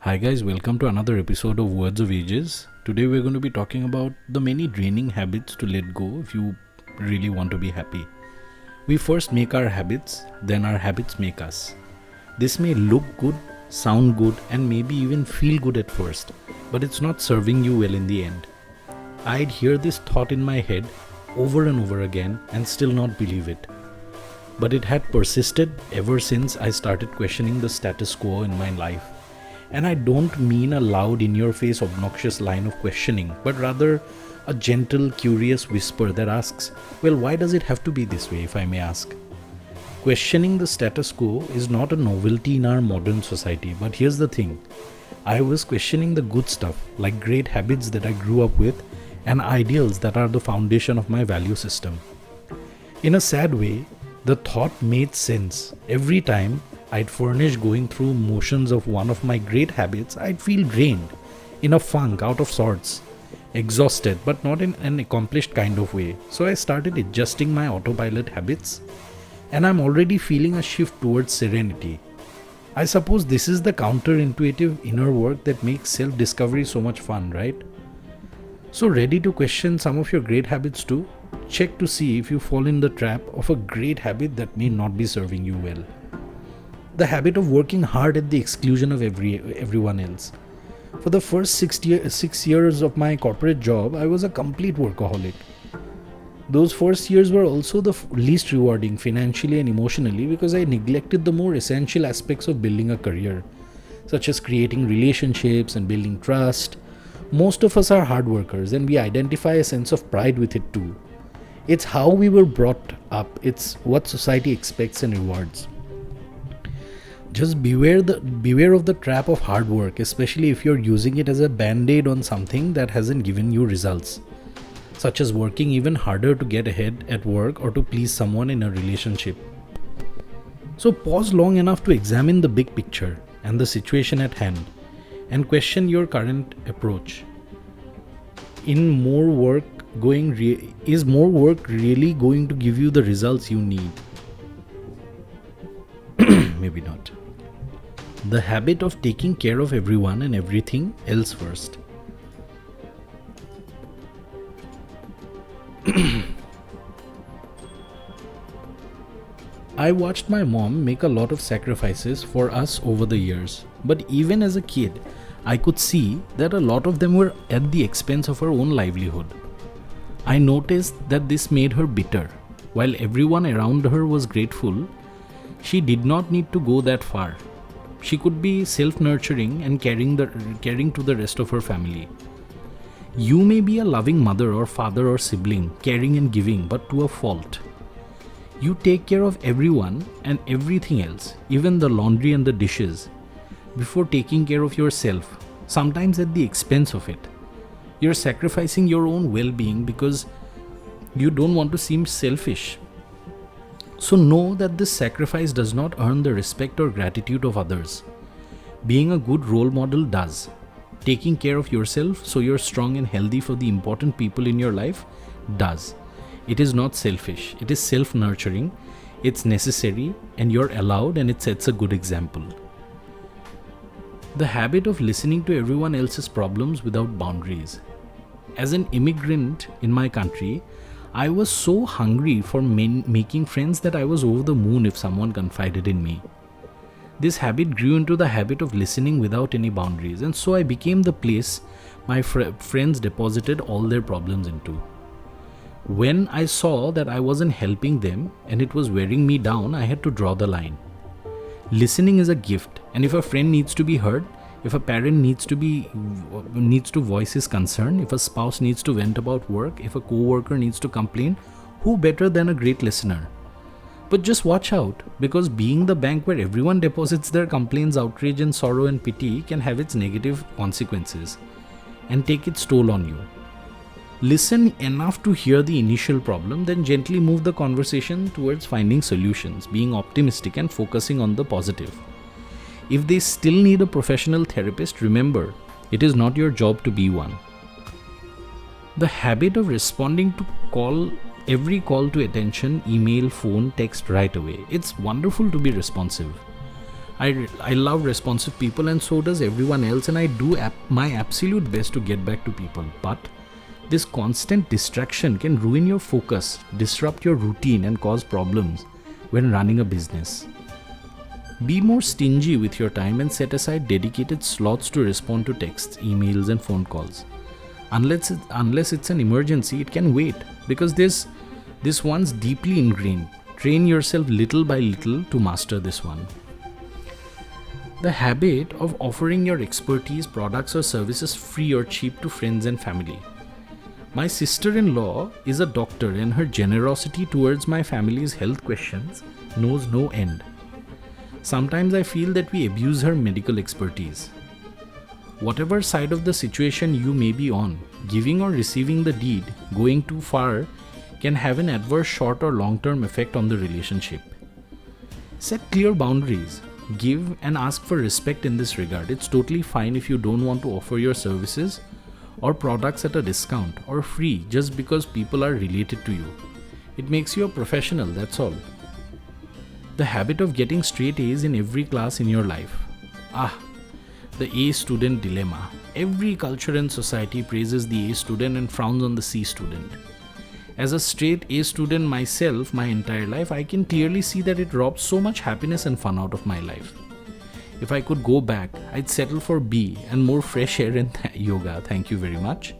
Hi guys, welcome to another episode of Words of Ages. Today we're going to be talking about the many draining habits to let go if you really want to be happy. We first make our habits, then our habits make us. This may look good, sound good, and maybe even feel good at first, but it's not serving you well in the end. I'd hear this thought in my head over and over again and still not believe it. But it had persisted ever since I started questioning the status quo in my life. And I don't mean a loud, in-your-face, obnoxious line of questioning, but rather a gentle, curious whisper that asks, well, why does it have to be this way, if I may ask? Questioning the status quo is not a novelty in our modern society, but here's the thing. I was questioning the good stuff, like great habits that I grew up with, and ideals that are the foundation of my value system. In a sad way, the thought made sense. Every time I'd furnish going through motions of one of my great habits, I'd feel drained, in a funk, out of sorts, exhausted, but not in an accomplished kind of way. So I started adjusting my autopilot habits, and I'm already feeling a shift towards serenity. I suppose this is the counterintuitive inner work that makes self-discovery so much fun, right? So ready to question some of your great habits too? Check to see if you fall in the trap of a great habit that may not be serving you well. The habit of working hard at the exclusion of everyone else. For the first 6 years of my corporate job, I was a complete workaholic. Those first years were also the least rewarding financially and emotionally because I neglected the more essential aspects of building a career, such as creating relationships and building trust. Most of us are hard workers and we identify a sense of pride with it too. It's how we were brought up, it's what society expects and rewards. Just beware of the trap of hard work, especially if you're using it as a band-aid on something that hasn't given you results, such as working even harder to get ahead at work or to please someone in a relationship. So pause long enough to examine the big picture and the situation at hand and question your current approach. Is more work really going to give you the results you need? Maybe not. The habit of taking care of everyone and everything else first. I watched my mom make a lot of sacrifices for us over the years, but even as a kid, I could see that a lot of them were at the expense of her own livelihood. I noticed that this made her bitter. While everyone around her was grateful, she did not need to go that far. She could be self-nurturing and caring to the rest of her family. You may be a loving mother or father or sibling, caring and giving, but to a fault. You take care of everyone and everything else, even the laundry and the dishes, before taking care of yourself, sometimes at the expense of it. You're sacrificing your own well-being because you don't want to seem selfish. So know that this sacrifice does not earn the respect or gratitude of others. Being a good role model does. Taking care of yourself so you're strong and healthy for the important people in your life does. It is not selfish. It is self-nurturing. It's necessary and you're allowed, and it sets a good example. The habit of listening to everyone else's problems without boundaries. As an immigrant in my country, I was so hungry for making friends that I was over the moon if someone confided in me. This habit grew into the habit of listening without any boundaries, and so I became the place my friends deposited all their problems into. When I saw that I wasn't helping them and it was wearing me down, I had to draw the line. Listening is a gift, and if a friend needs to be heard, if a parent needs to voice his concern, if a spouse needs to vent about work, if a co-worker needs to complain, who better than a great listener? But just watch out, because being the bank where everyone deposits their complaints, outrage and sorrow and pity can have its negative consequences and take its toll on you. Listen enough to hear the initial problem, then gently move the conversation towards finding solutions, being optimistic and focusing on the positive. If they still need a professional therapist, remember, it is not your job to be one. The habit of responding to every call to attention, email, phone, text right away. It's wonderful to be responsive. I love responsive people, and so does everyone else, and I do my absolute best to get back to people. But this constant distraction can ruin your focus, disrupt your routine, and cause problems when running a business. Be more stingy with your time and set aside dedicated slots to respond to texts, emails, and phone calls. Unless it's an emergency, it can wait, because this one's deeply ingrained. Train yourself little by little to master this one. The habit of offering your expertise, products, or services free or cheap to friends and family. My sister-in-law is a doctor, and her generosity towards my family's health questions knows no end. Sometimes I feel that we abuse her medical expertise. Whatever side of the situation you may be on, giving or receiving the deed, going too far, can have an adverse short or long-term effect on the relationship. Set clear boundaries. Give and ask for respect in this regard. It's totally fine if you don't want to offer your services or products at a discount or free just because people are related to you. It makes you a professional, that's all. The habit of getting straight A's in every class in your life. The A student dilemma. Every culture and society praises the A student and frowns on the C student. As a straight A student myself my entire life, I can clearly see that it robs so much happiness and fun out of my life. If I could go back, I'd settle for B and more fresh air and yoga. Thank you very much.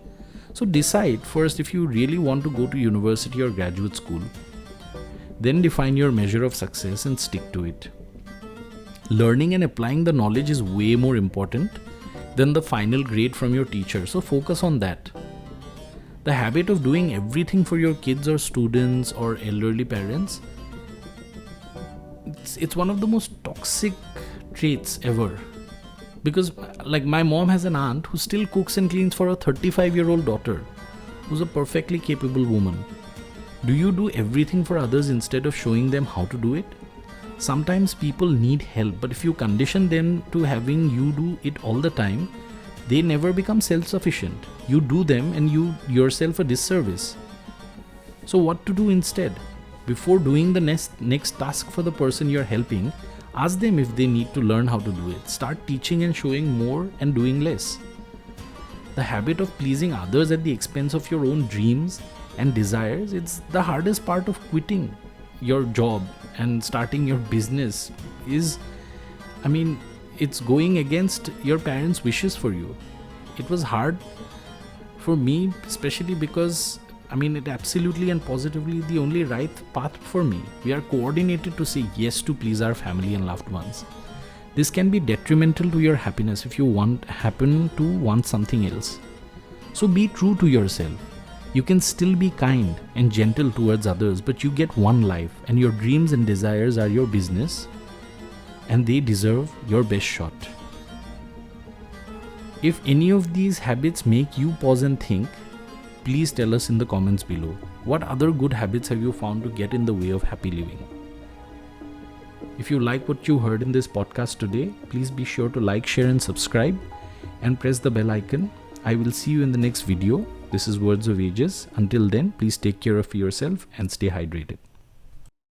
So decide first if you really want to go to university or graduate school. Then define your measure of success and stick to it. Learning and applying the knowledge is way more important than the final grade from your teacher, so focus on that. The habit of doing everything for your kids or students or elderly parents, it's one of the most toxic traits ever. Because like my mom has an aunt who still cooks and cleans for a 35-year-old daughter who's a perfectly capable woman. Do you do everything for others instead of showing them how to do it? Sometimes people need help, but if you condition them to having you do it all the time, they never become self-sufficient. You do them and you yourself a disservice. So what to do instead? Before doing the next task for the person you're helping, ask them if they need to learn how to do it. Start teaching and showing more and doing less. The habit of pleasing others at the expense of your own dreams and desires, it's the hardest part of quitting your job and starting your business it's going against your parents' wishes for you. It was hard for me, especially because it absolutely and positively the only right path for me. We are coordinated to say yes to please our family and loved ones. This can be detrimental to your happiness if you happen to want something else. So be true to yourself. You can still be kind and gentle towards others, but you get one life and your dreams and desires are your business and they deserve your best shot. If any of these habits make you pause and think, please tell us in the comments below. What other good habits have you found to get in the way of happy living? If you like what you heard in this podcast today, please be sure to like, share and subscribe and press the bell icon. I will see you in the next video. This is Words of Ages. Until then, please take care of yourself and stay hydrated.